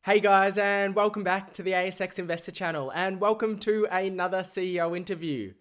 Hey guys, and welcome back to the ASX Investor channel, and welcome to another CEO interview.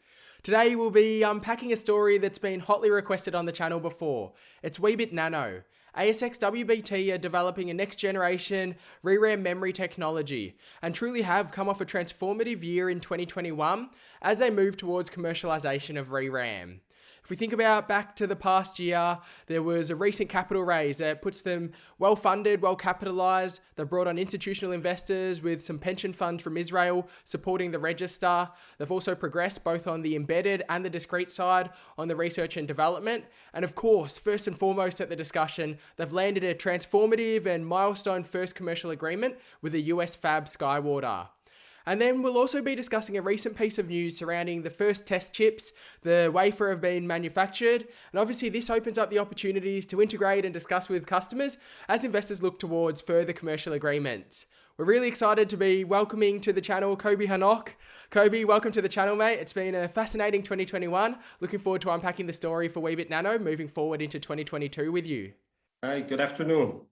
Today we'll be unpacking a story that's been hotly requested on the channel before. It's Weebit Nano. ASX WBT are developing a next generation ReRam memory technology and truly have come off a transformative year in 2021 as they move towards commercialization of ReRam. If we think about back to the past year, there was a recent capital raise that puts them well funded, well capitalized. They've brought on institutional investors with some pension funds from Israel supporting the register. They've also progressed both on the embedded and the discrete side on the research and development. And of course, first and foremost at the discussion, they've landed a transformative and milestone first commercial agreement with the U.S Fab Skywater. And then we'll also be discussing a recent piece of news surrounding the first test chips, the wafer have been manufactured. And obviously this opens up the opportunities to integrate and discuss with customers as investors look towards further commercial agreements. We're really excited to be welcoming to the channel Coby Hanoch. Coby, welcome to the channel, mate. It's been a fascinating 2021. Looking forward to unpacking the story for Weebit Nano moving forward into 2022 with you. Hi, good afternoon.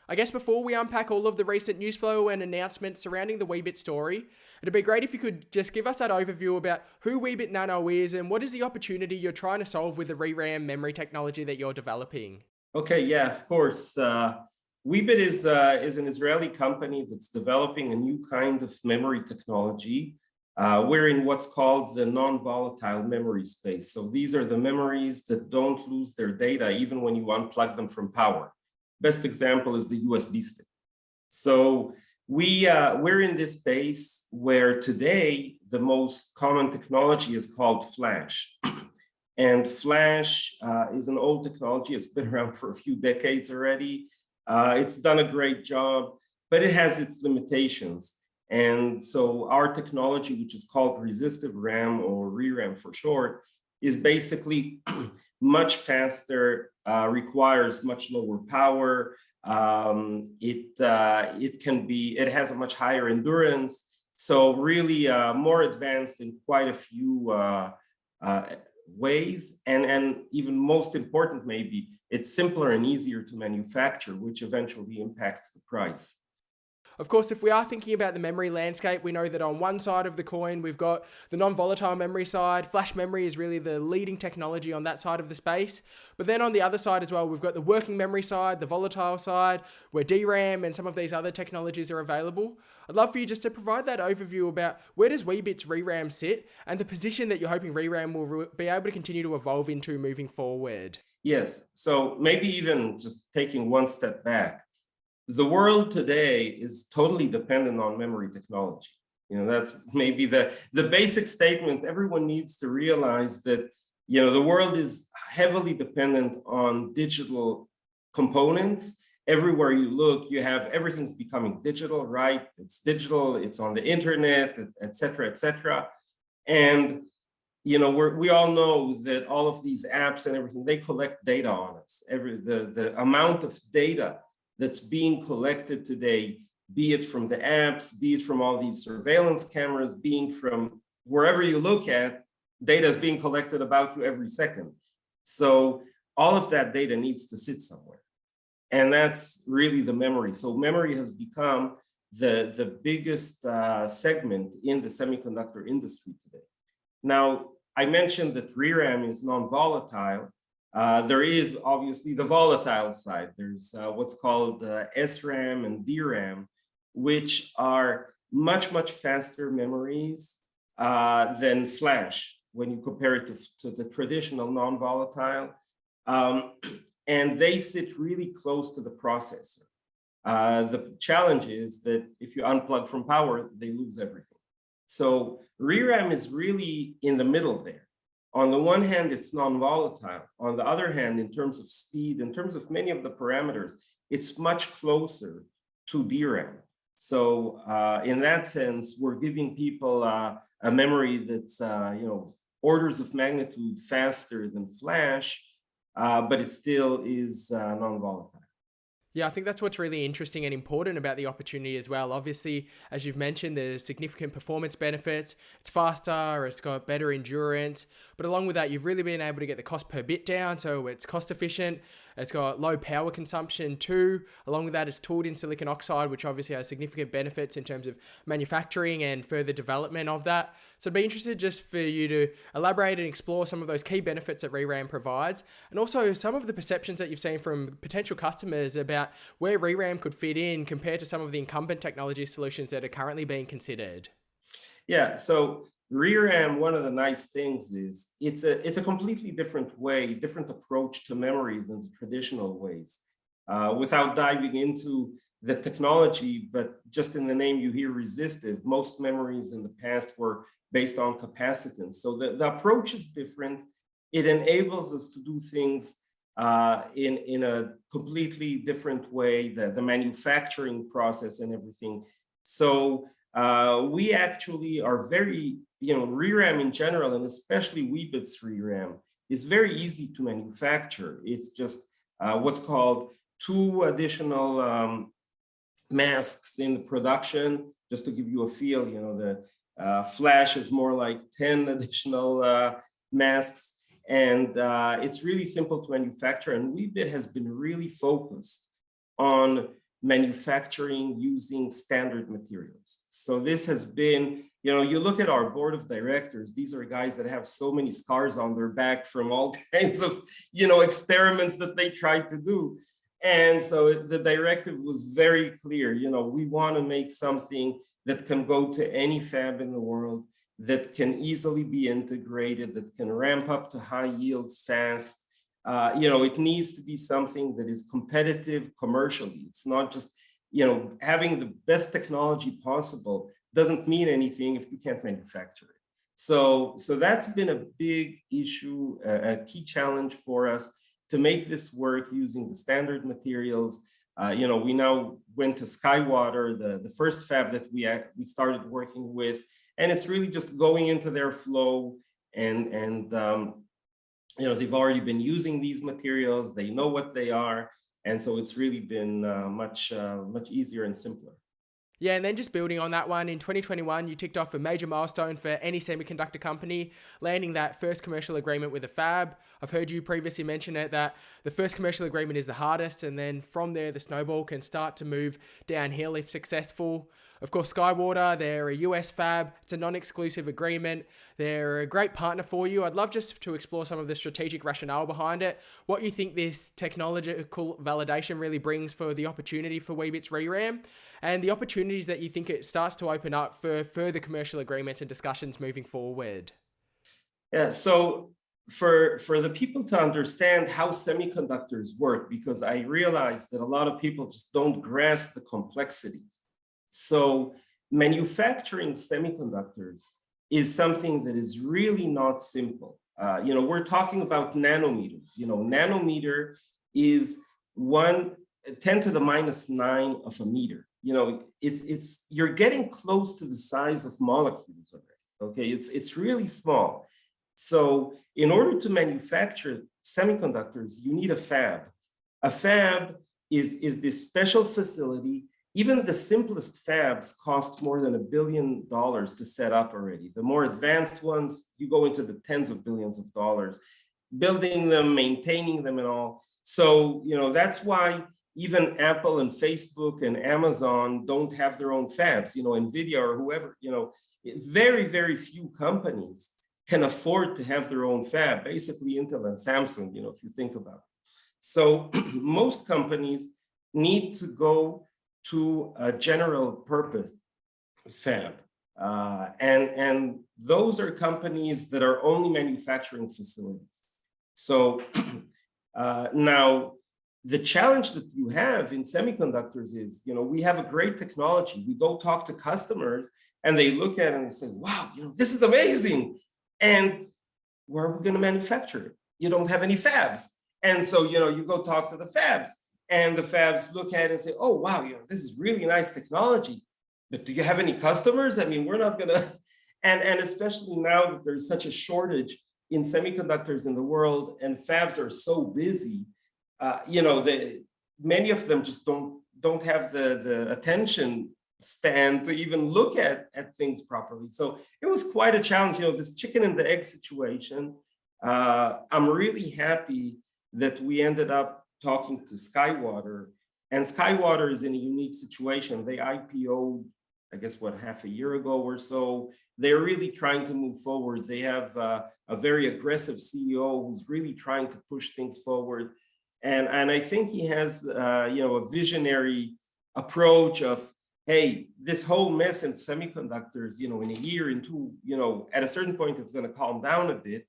I guess before we unpack all of the recent news flow and announcements surrounding the Weebit story, it'd be great if you could just give us that overview about who Weebit Nano is and what is the opportunity you're trying to solve with the ReRam memory technology that you're developing. Okay, yeah, of course. Weebit is an Israeli company that's developing a new kind of memory technology. We're in what's called the non-volatile memory space. So these are the memories that don't lose their data even when you unplug them from power. Best example is the USB stick. So we're in this space where today the most common technology is called flash. And flash is an old technology. It's been around for a few decades already. It's done a great job, but it has its limitations. And so our technology, which is called resistive RAM or ReRam for short, is basically much faster, requires much lower power. It has a much higher endurance. So really more advanced in quite a few ways. And even most important, maybe, it's simpler and easier to manufacture, which eventually impacts the price. Of course, if we are thinking about the memory landscape, we know that on one side of the coin, we've got the non-volatile memory side. Flash memory is really the leading technology on that side of the space. But then on the other side as well, we've got the working memory side, the volatile side, where DRAM and some of these other technologies are available. I'd love for you just to provide that overview about where does Weebit's ReRam sit and the position that you're hoping ReRam will be able to continue to evolve into moving forward. Yes, so maybe even just taking one step back. The world today is totally dependent on memory technology. That's maybe the basic statement. Everyone needs to realize that, the world is heavily dependent on digital components. Everywhere you look, you have everything's becoming digital, right? It's digital, it's on the internet, et cetera, et cetera. And, we all know that all of these apps and everything, they collect data on us. The amount of data that's being collected today, be it from the apps, be it from all these surveillance cameras, being from wherever you look at, data is being collected about you every second. So all of that data needs to sit somewhere. And that's really the memory. So memory has become the biggest segment in the semiconductor industry today. Now, I mentioned that ReRam is non-volatile. There is obviously the volatile side. There's what's called SRAM and DRAM, which are much, much faster memories than flash when you compare it to the traditional non-volatile. And they sit really close to the processor. The challenge is that if you unplug from power, they lose everything. So ReRam is really in the middle there. On the one hand, it's non-volatile. On the other hand, in terms of speed, in terms of many of the parameters, it's much closer to DRAM. So in that sense, we're giving people a memory that's orders of magnitude faster than flash, but it still is non-volatile. Yeah, I think that's what's really interesting and important about the opportunity as well. Obviously, as you've mentioned, there's significant performance benefits. It's faster, it's got better endurance. But along with that, you've really been able to get the cost per bit down, so it's cost efficient. It's got low power consumption too. Along with that, it's tooled in silicon oxide, which obviously has significant benefits in terms of manufacturing and further development of that. So I'd be interested just for you to elaborate and explore some of those key benefits that ReRam provides, and also some of the perceptions that you've seen from potential customers about where ReRam could fit in compared to some of the incumbent technology solutions that are currently being considered. Yeah, so ReRam, one of the nice things is it's a completely different way, different approach to memory than the traditional ways. Without diving into the technology, but just in the name you hear resistive, most memories in the past were based on capacitance. So the approach is different. It enables us to do things in a completely different way, the manufacturing process and everything. So we actually are very, ReRam in general, and especially Weebit's ReRam, is very easy to manufacture. It's just what's called 2 additional masks in the production. Just to give you a feel, the flash is more like 10 additional masks. And it's really simple to manufacture. And Weebit has been really focused on manufacturing using standard materials. So this has been, you look at our board of directors, these are guys that have so many scars on their back from all kinds of, experiments that they tried to do. And so the directive was very clear, we want to make something that can go to any fab in the world, that can easily be integrated, that can ramp up to high yields fast. It needs to be something that is competitive commercially. It's not just, having the best technology possible doesn't mean anything if you can't manufacture it. So that's been a big issue, a key challenge for us to make this work using the standard materials. We now went to Skywater, the first fab that we started working with, and it's really just going into their flow and they've already been using these materials. They know what they are. And so it's really been much easier and simpler. Yeah, and then just building on that one, in 2021, you ticked off a major milestone for any semiconductor company, landing that first commercial agreement with a fab. I've heard you previously mention it, that the first commercial agreement is the hardest, and then from there, the snowball can start to move downhill if successful. Of course, Skywater, they're a US fab. It's a non-exclusive agreement. They're a great partner for you. I'd love just to explore some of the strategic rationale behind it, what you think this technological validation really brings for the opportunity for Weebit's ReRam, and the opportunities that you think it starts to open up for further commercial agreements and discussions moving forward. Yeah, so for the people to understand how semiconductors work, because I realize that a lot of people just don't grasp the complexities. So manufacturing semiconductors is something that is really not simple. We're talking about nanometers. Nanometer is 10 to the minus 9 of a meter. You're getting close to the size of molecules already. Okay, it's really small. So in order to manufacture semiconductors, you need a fab. A fab is this special facility. Even the simplest fabs cost more than $1 billion to set up already. The more advanced ones, you go into the tens of billions of dollars, building them, maintaining them and all. So, that's why even Apple and Facebook and Amazon don't have their own fabs, NVIDIA or whoever, very, very few companies can afford to have their own fab, basically Intel and Samsung, if you think about it. So most companies need to go to a general purpose fab. And those are companies that are only manufacturing facilities. So now the challenge that you have in semiconductors is, we have a great technology. We go talk to customers and they look at it and they say, wow, this is amazing. And where are we going to manufacture it? You don't have any fabs. And so, you go talk to the fabs. And the fabs look at it and say, oh, wow, this is really nice technology. But do you have any customers? I mean, we're not going to. And especially now that there's such a shortage in semiconductors in the world and fabs are so busy, many of them just don't have the attention span to even look at things properly. So it was quite a challenge, this chicken and the egg situation. I'm really happy that we ended up talking to Skywater, and Skywater is in a unique situation. They IPO'd, I guess, half a year ago or so. They're really trying to move forward. They have a very aggressive CEO who's really trying to push things forward. And I think he has, a visionary approach of, hey, this whole mess in semiconductors, in a year, in two, at a certain point, it's going to calm down a bit.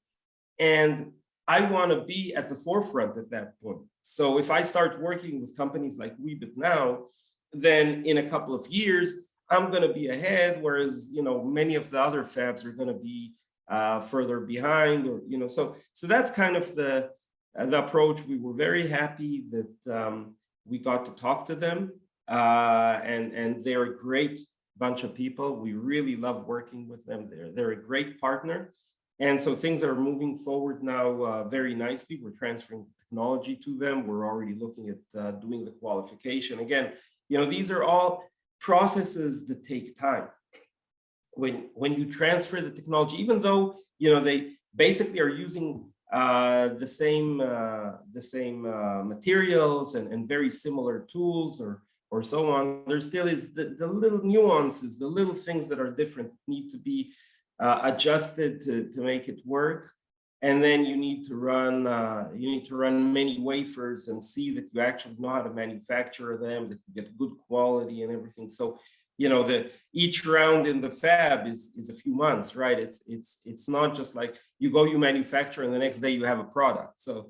And I want to be at the forefront at that point. So if I start working with companies like Weebit now, then in a couple of years, I'm going to be ahead, whereas, many of the other fabs are going to be further behind, or, so that's kind of the approach. We were very happy that we got to talk to them, and they're a great bunch of people. We really love working with them. They're a great partner. And so things are moving forward now very nicely. We're transferring technology to them. We're already looking at doing the qualification. Again, these are all processes that take time. When you transfer the technology, even though they basically are using the same materials and very similar tools or so on, there still is the little nuances, the little things that are different need to be adjusted to make it work. And then you need to run many wafers and see that you actually know how to manufacture them, that you get good quality and everything. So each round in the fab is a few months, right? It's not just like you manufacture and the next day you have a product. So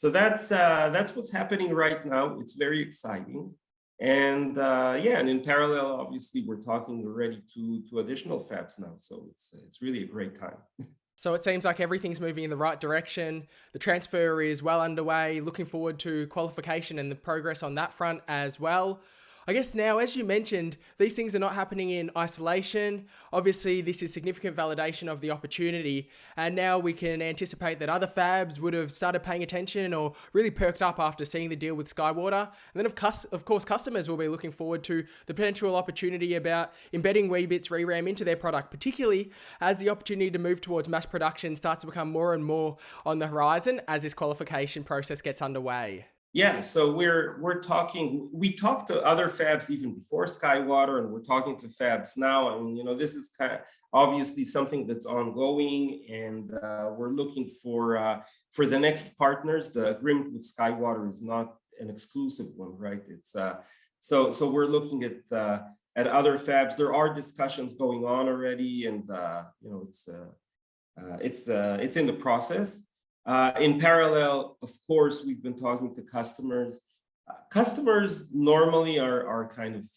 that's what's happening right now. It's very exciting. And and in parallel, obviously, we're talking already to additional fabs now. So it's really a great time. So it seems like everything's moving in the right direction. The transfer is well underway. Looking forward to qualification and the progress on that front as well. I guess now, as you mentioned, these things are not happening in isolation. Obviously, this is significant validation of the opportunity. And now we can anticipate that other fabs would have started paying attention or really perked up after seeing the deal with Skywater. And then, of course, customers will be looking forward to the potential opportunity about embedding Weebit's ReRam into their product, particularly as the opportunity to move towards mass production starts to become more and more on the horizon as this qualification process gets underway. Yeah, so we talked to other fabs even before Skywater, and we're talking to fabs now. And, this is kind of obviously something that's ongoing, and we're looking for the next partners. The agreement with Skywater is not an exclusive one, right? It's so we're looking at other fabs. There are discussions going on already, and it's in the process. In parallel, of course, we've been talking to customers. Customers normally are kind of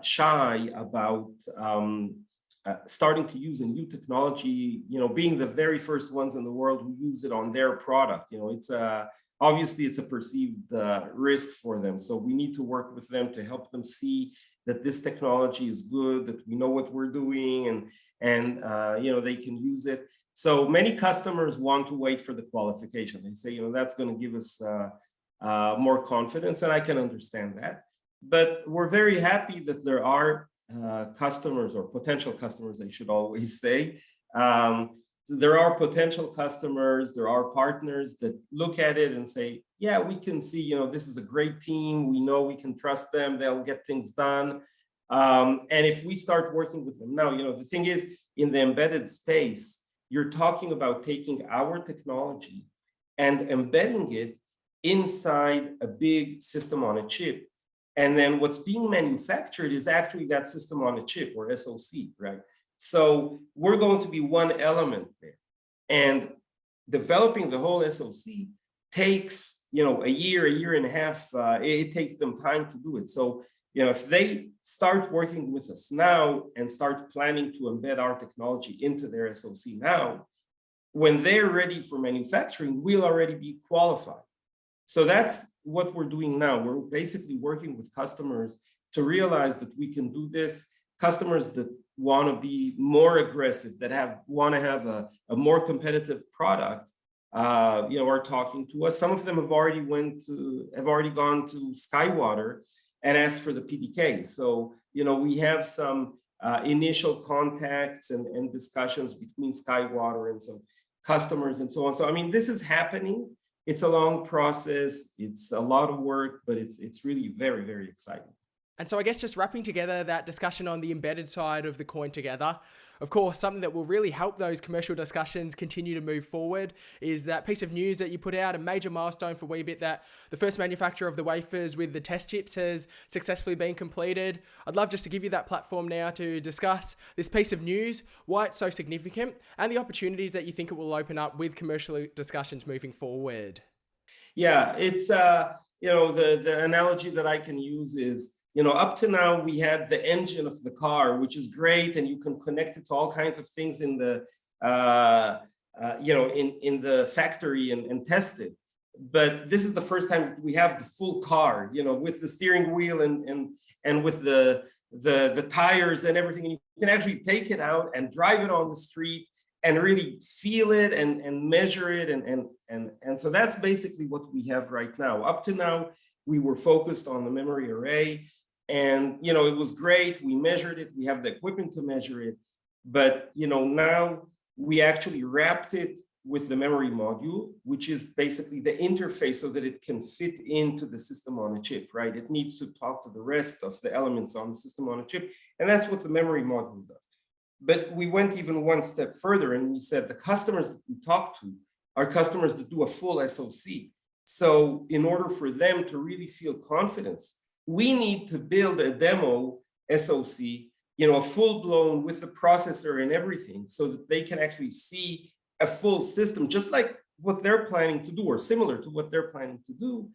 shy about starting to use a new technology, being the very first ones in the world who use it on their product. It's obviously it's a perceived risk for them. So we need to work with them to help them see that this technology is good, that we know what we're doing, and they can use it. So many customers want to wait for the qualification. They say, that's going to give us more confidence, and I can understand that. But we're very happy that there are customers, or potential customers, I should always say. So there are potential customers, there are partners that look at it and say, yeah, we can see, this is a great team. We know we can trust them. They'll get things done. And if we start working with them now, the thing is, in the embedded space, you're talking about taking our technology and embedding it inside a big system on a chip. And then what's being manufactured is actually that system on a chip, or SoC, right? So we're going to be one element there. And developing the whole SoC takes, a year and a half. It takes them time to do it. So, if they start working with us now and start planning to embed our technology into their SoC now, when they're ready for manufacturing, we'll already be qualified. So that's what we're doing now. We're basically working with customers to realize that we can do this. Customers that want to be more aggressive, that want to have a more competitive product, are talking to us. Some of them have already gone to Skywater and asked for the PDK. So, we have some initial contacts and discussions between Skywater and some customers and so on. So, this is happening. it's a long process. It's a lot of work, but it's really very, very exciting. And so I guess just wrapping together that discussion on the embedded side of the coin together, of course, something that will really help those commercial discussions continue to move forward is that piece of news that you put out, a major milestone for Weebit, that the first manufacturer of the wafers with the test chips has successfully been completed. I'd love just to give you that platform now to discuss this piece of news, why it's so significant, and the opportunities that you think it will open up with commercial discussions moving forward. Yeah, it's, the analogy that I can use is, up to now we had the engine of the car, which is great, and you can connect it to all kinds of things in the, in the factory and test it. But this is the first time we have the full car, with the steering wheel and with the tires and everything. And you can actually take it out and drive it on the street and really feel it and measure it. And so that's basically what we have right now. Up to now, we were focused on the memory array. And, it was great. We measured it. We have the equipment to measure it. But, now we actually wrapped it with the memory module, which is basically the interface so that it can fit into the system on a chip, right? It needs to talk to the rest of the elements on the system on a chip. And that's what the memory module does. But we went even one step further and we said the customers that we talk to are customers that do a full SoC. So in order for them to really feel confidence, we need to build a demo SoC, a full-blown with the processor and everything, so that they can actually see a full system, just like what they're planning to do, or similar to what they're planning to do.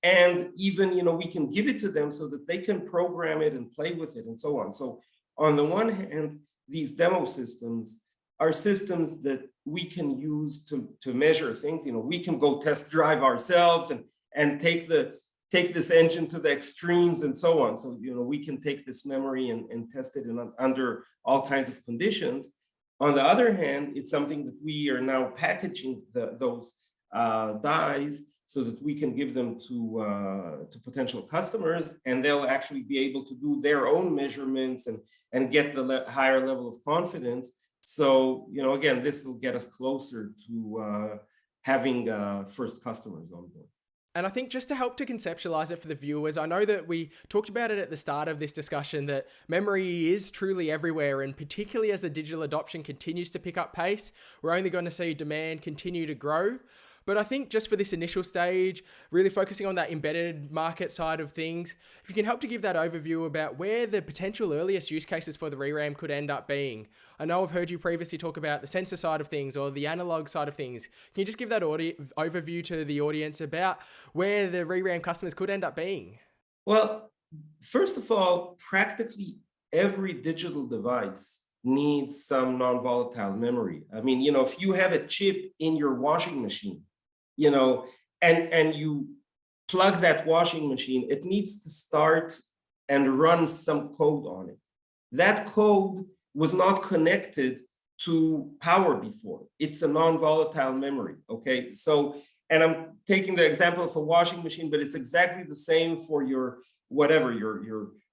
And even, we can give it to them so that they can program it and play with it and so on. So on the one hand, these demo systems are systems that we can use to measure things. We can go test drive ourselves and take this engine to the extremes and so on. So, we can take this memory and test it under all kinds of conditions. On the other hand, it's something that we are now packaging those dies so that we can give them to potential customers, and they'll actually be able to do their own measurements and get the higher level of confidence. So, again, this will get us closer to having first customers on board. And I think just to help to conceptualize it for the viewers, I know that we talked about it at the start of this discussion that memory is truly everywhere, and particularly as the digital adoption continues to pick up pace, we're only going to see demand continue to grow. But I think just for this initial stage, really focusing on that embedded market side of things, if you can help to give that overview about where the potential earliest use cases for the ReRam could end up being. I know I've heard you previously talk about the sensor side of things or the analog side of things. Can you just give that overview to the audience about where the ReRam customers could end up being? Well, first of all, practically every digital device needs some non-volatile memory. I mean, if you have a chip in your washing machine, and you plug that washing machine, it needs to start and run some code on it. That code was not connected to power before. It's a non-volatile memory, okay? So, and I'm taking the example of a washing machine, but it's exactly the same for your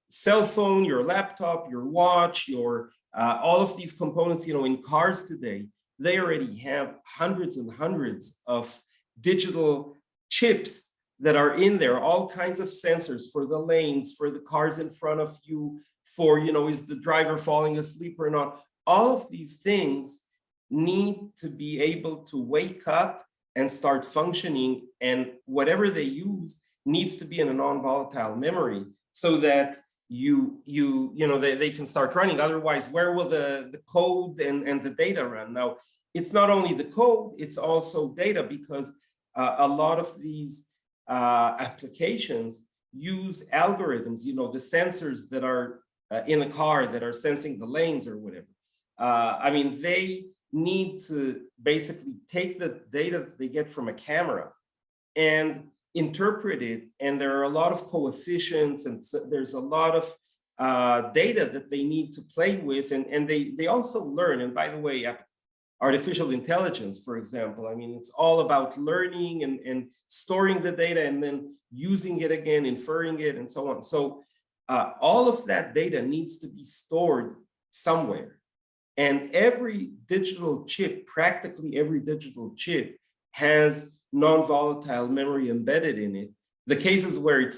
cell phone, your laptop, your watch, your all of these components, in cars today, they already have hundreds and hundreds of digital chips that are in there, all kinds of sensors for the lanes, for the cars in front of you, for, is the driver falling asleep or not? All of these things need to be able to wake up and start functioning, and whatever they use needs to be in a non-volatile memory so that they can start running. Otherwise, where will the code and the data run? Now, it's not only the code, it's also data, because a lot of these applications use algorithms, the sensors that are in a car that are sensing the lanes or whatever. They need to basically take the data that they get from a camera and interpret it. And there are a lot of coefficients, and so there's a lot of data that they need to play with. And they also learn. And by the way, artificial intelligence, for example, it's all about learning and storing the data and then using it again, inferring it, and so on. So all of that data needs to be stored somewhere. And every digital chip, practically every digital chip, has non-volatile memory embedded in it. The cases where it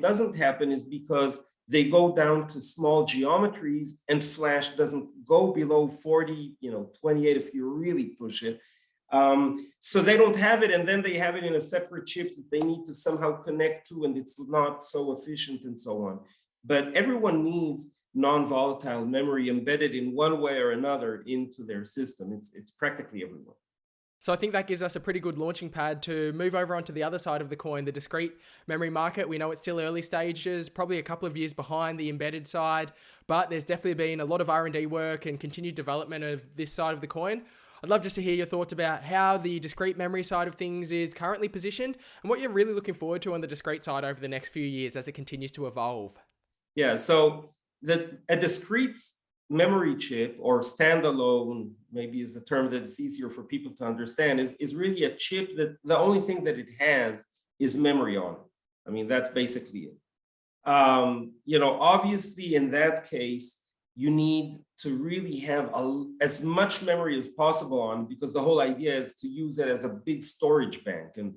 doesn't happen is because they go down to small geometries and flash doesn't go below 40, 28 if you really push it. So they don't have it, and then they have it in a separate chip that they need to somehow connect to, and it's not so efficient and so on. But everyone needs non-volatile memory embedded in one way or another into their system. It's practically everyone. So I think that gives us a pretty good launching pad to move over onto the other side of the coin, the discrete memory market. We know it's still early stages, probably a couple of years behind the embedded side, but there's definitely been a lot of R&D work and continued development of this side of the coin. I'd love just to hear your thoughts about how the discrete memory side of things is currently positioned and what you're really looking forward to on the discrete side over the next few years as it continues to evolve. Yeah, so a discrete memory chip, or standalone, maybe is a term that's easier for people to understand, is really a chip that the only thing that it has is memory on it. I mean, that's basically it. Obviously in that case, you need to really have as much memory as possible on, because the whole idea is to use it as a big storage bank. And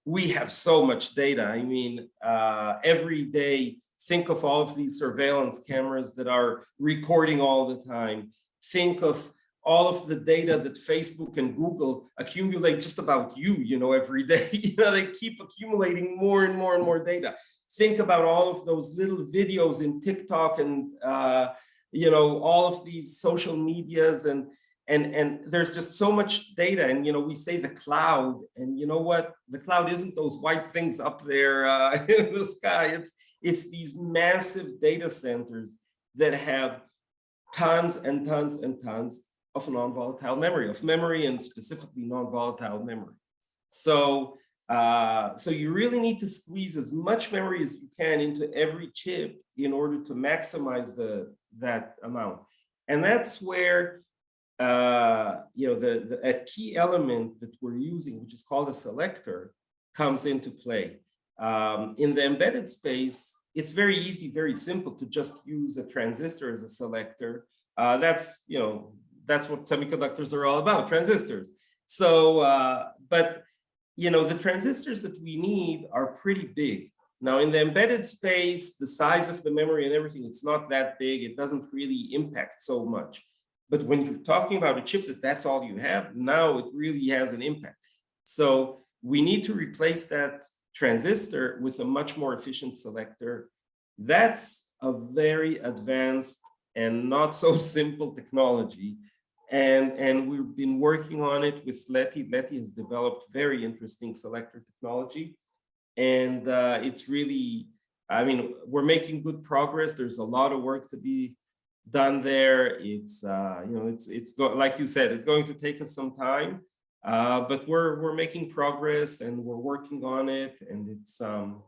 we have so much data. I mean, every day, think of all of these surveillance cameras that are recording all the time. Think of all of the data that Facebook and Google accumulate just about you, every day. They keep accumulating more and more and more data. Think about all of those little videos in TikTok and, all of these social medias, and there's just so much data. And, we say the cloud, and you know what? The cloud isn't those white things up there in the sky. It's these massive data centers that have tons and tons and tons of non-volatile memory, and specifically non-volatile memory. So you really need to squeeze as much memory as you can into every chip in order to maximize that amount. And that's where a key element that we're using, which is called a selector, comes into play. In the embedded space, it's very easy, very simple to just use a transistor as a selector. That's what semiconductors are all about, transistors. So, but the transistors that we need are pretty big. Now, in the embedded space, the size of the memory and everything, it's not that big. It doesn't really impact so much. But when you're talking about a chip that's all you have, now it really has an impact. So we need to replace that transistor with a much more efficient selector. That's a very advanced and not so simple technology. And we've been working on it with Leti. Leti has developed very interesting selector technology. And it's really, we're making good progress. There's a lot of work to be done there. It's like you said, it's going to take us some time, but we're making progress and we're working on it. And it's I'm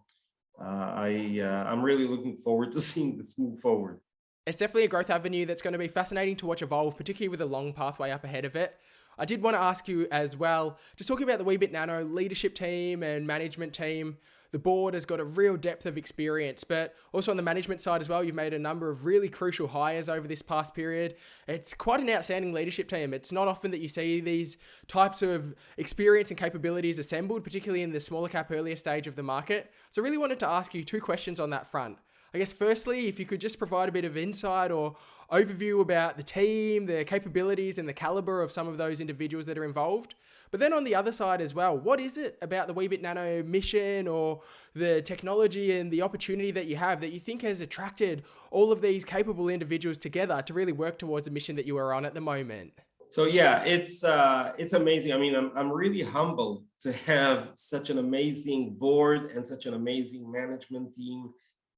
really looking forward to seeing this move forward. It's definitely a growth avenue that's going to be fascinating to watch evolve, particularly with a long pathway up ahead of it. I did want to ask you as well, just talking about the Weebit Nano leadership team and management team. The board has got a real depth of experience, but also on the management side as well, you've made a number of really crucial hires over this past period. It's quite an outstanding leadership team. It's not often that you see these types of experience and capabilities assembled, particularly in the smaller cap earlier stage of the market. So I really wanted to ask you two questions on that front. I guess firstly, if you could just provide a bit of insight or overview about the team, the capabilities and the caliber of some of those individuals that are involved. But then on the other side as well, what is it about the Weebit Nano mission or the technology and the opportunity that you have that you think has attracted all of these capable individuals together to really work towards a mission that you are on at the moment? So yeah, it's amazing. I'm really humbled to have such an amazing board and such an amazing management team.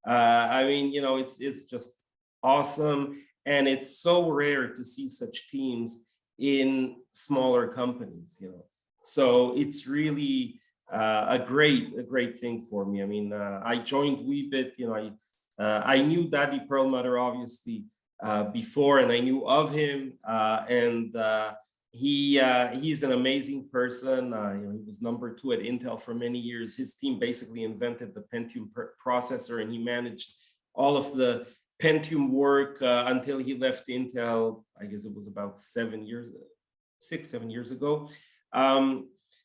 It's just awesome, and it's so rare to see such teams in smaller companies. So it's really a great thing for me. I joined Weebit. I knew Daddy Perlmutter obviously before, and I knew of him, and he's an amazing person. He was number 2 at Intel for many years. His team basically invented the Pentium processor, and he managed all of the Pentium work until he left Intel. I guess it was about 6-7 years ago.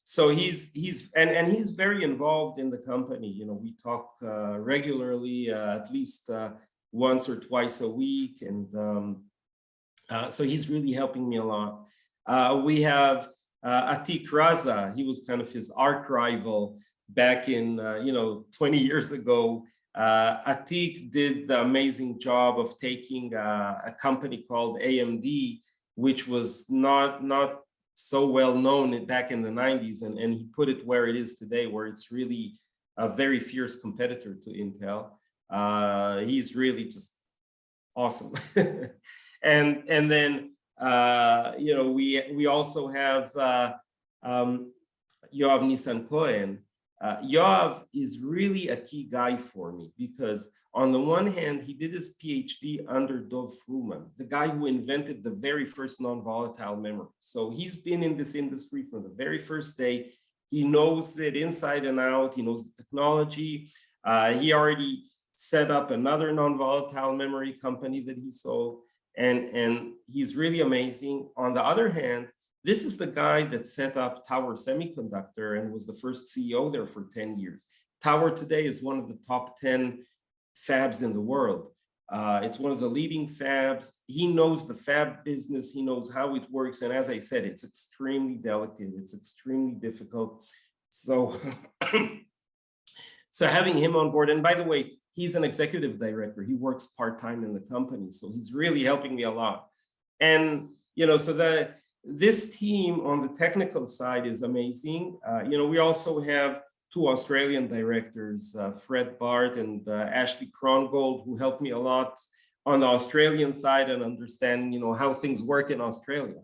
So he's very involved in the company. We talk regularly, at least once or twice a week, and so he's really helping me a lot. We have Atik Raza. He was kind of his arch rival back in 20 years ago. Atik did the amazing job of taking a company called AMD, which was not so well known back in the 90s, and he put it where it is today, where it's really a very fierce competitor to Intel. He's really just awesome. and then we also have Yoav Nissan Cohen. Yoav is really a key guy for me because on the one hand, he did his PhD under Dov Fruman, the guy who invented the very first non-volatile memory. So he's been in this industry from the very first day. He knows it inside and out. He knows the technology. He already set up another non-volatile memory company that he sold, and he's really amazing. On the other hand, this is the guy that set up Tower Semiconductor and was the first CEO there for 10 years. Tower today is one of the top 10 fabs in the world. It's one of the leading fabs. He knows the fab business. He knows how it works. And as I said, it's extremely delicate. It's extremely difficult. So, so having him on board, and by the way, he's an executive director. He works part-time in the company. So he's really helping me a lot. And, so this team on the technical side is amazing. We also have two Australian directors, Fred Bart and Ashley Krongold, who helped me a lot on the Australian side and understand, how things work in Australia.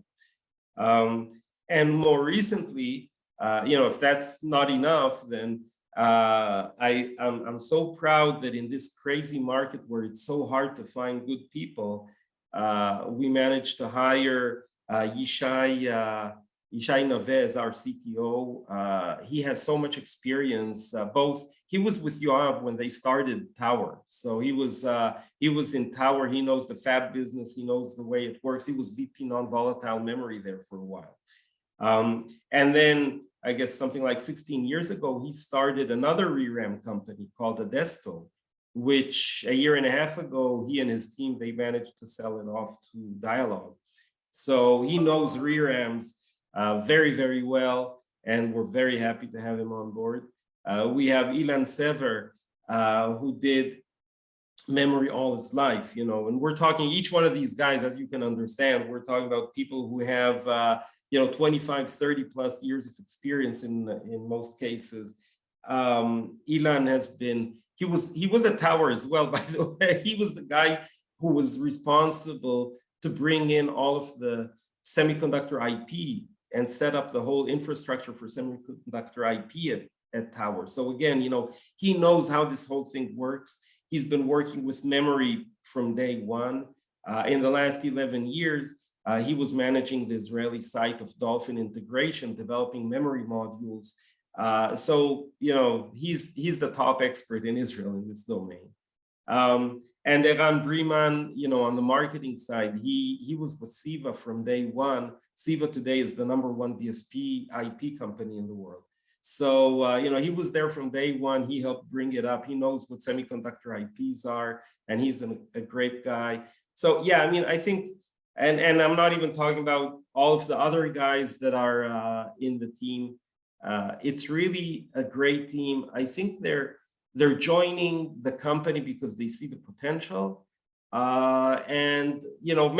And more recently, if that's not enough, then I'm so proud that in this crazy market where it's so hard to find good people, we managed to hire Yishai Navez, our CTO. He has so much experience. He was with Yoav when they started Tower, so he was in Tower. He knows the fab business. He knows the way it works. He was VP non-volatile memory there for a while, and then I guess something like 16 years ago, he started another ReRam company called Adesto, which a year and a half ago, he and his team, they managed to sell it off to Dialog. So he knows ReRams very, very well, and we're very happy to have him on board. We have Ilan Sever, who did memory all his life, and we're talking each one of these guys, as you can understand, we're talking about people who have 25, 30 plus years of experience in most cases. Ilan has been, he was at Tower as well, by the way. He was the guy who was responsible to bring in all of the semiconductor IP and set up the whole infrastructure for semiconductor IP at Tower. So again, he knows how this whole thing works. He's been working with memory from day one. In the last 11 years, he was managing the Israeli site of Dolphin Integration, developing memory modules. So he's the top expert in Israel in this domain. And Eran Briman, on the marketing side, he was with Siva from day one. Siva today is the #1 DSP IP company in the world. So, he was there from day one. He helped bring it up. He knows what semiconductor IPs are, and he's a great guy. So, yeah, I think, and I'm not even talking about all of the other guys that are in the team. It's really a great team. I think they're joining the company because they see the potential. And,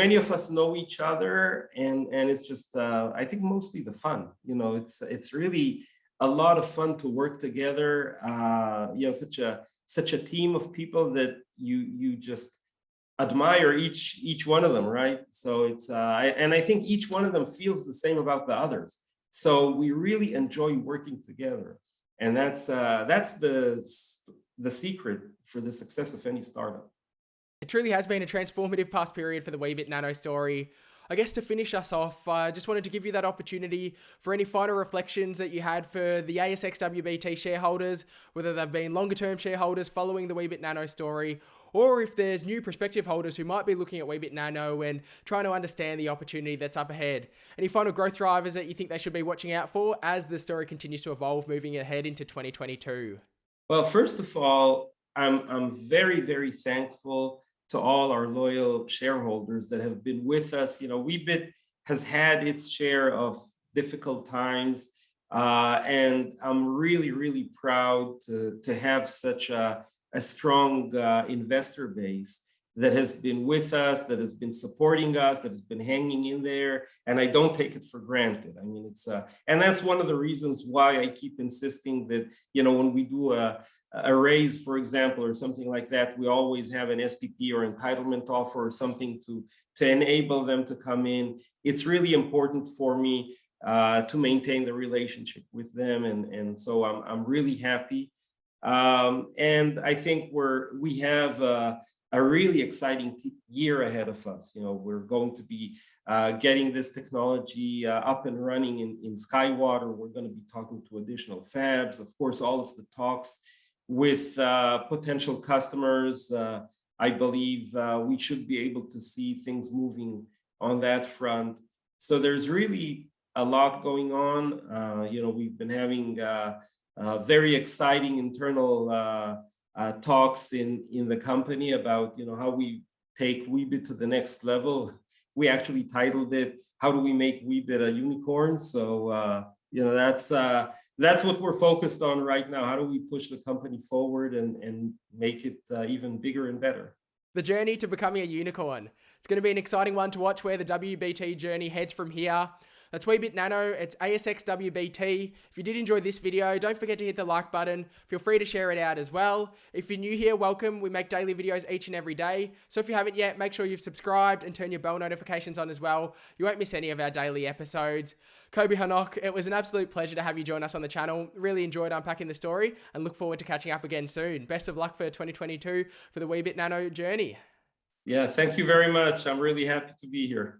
many of us know each other, and it's just, I think mostly the fun, it's really a lot of fun to work together. Such a team of people that you just admire each one of them, right? So it's, and I think each one of them feels the same about the others. So we really enjoy working together. And that's the secret for the success of any startup. It truly has been a transformative past period for the Weebit Nano story. I guess to finish us off, I just wanted to give you that opportunity for any final reflections that you had for the ASX WBT shareholders, whether they've been longer term shareholders following the Weebit Nano story, or if there's new prospective holders who might be looking at Weebit Nano and trying to understand the opportunity that's up ahead. Any final growth drivers that you think they should be watching out for as the story continues to evolve moving ahead into 2022? Well, first of all, I'm very, very thankful to all our loyal shareholders that have been with us. Weebit has had its share of difficult times, and I'm really, really proud to have such a strong investor base that has been with us, that has been supporting us, that has been hanging in there, and I don't take it for granted. I mean, and that's one of the reasons why I keep insisting that, when we do a raise, for example, or something like that, we always have an SPP or entitlement offer or something to enable them to come in. It's really important for me to maintain the relationship with them, and so I'm really happy. And I think we have a really exciting year ahead of us. We're going to be getting this technology up and running in Skywater. We're going to be talking to additional fabs. Of course, all of the talks with potential customers. I believe we should be able to see things moving on that front. So there's really a lot going on. We've been having very exciting internal talks in the company about how we take Weebit to the next level. We actually titled it "How Do We Make Weebit a Unicorn?" So that's what we're focused on right now. How do we push the company forward and make it even bigger and better? The journey to becoming a unicorn. It's going to be an exciting one to watch where the WBT journey heads from here. That's Weebit Nano, it's ASX WBT. If you did enjoy this video, don't forget to hit the like button. Feel free to share it out as well. If you're new here, welcome. We make daily videos each and every day. So if you haven't yet, make sure you've subscribed and turn your bell notifications on as well. You won't miss any of our daily episodes. Coby Hanoch, it was an absolute pleasure to have you join us on the channel. Really enjoyed unpacking the story and look forward to catching up again soon. Best of luck for 2022 for the Weebit Nano journey. Yeah, thank you very much. I'm really happy to be here.